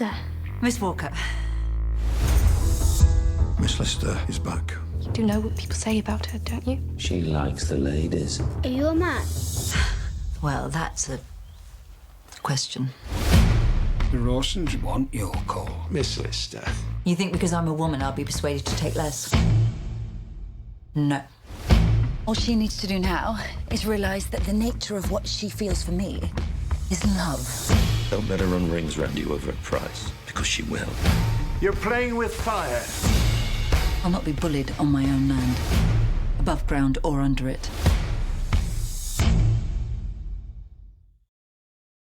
Lister. Miss Walker. Miss Lister is back. You do know what people say about her, don't you? She likes the ladies. Are you a man? Well, that's a question. The Rawsons want your call. Miss Lister. You think because I'm a woman I'll be persuaded to take less? No. All she needs to do now is realize that the nature of what she feels for me is love. Don't let her run rings round you over a price, because she will. You're playing with fire. I'll not be bullied on my own land, above ground or under it.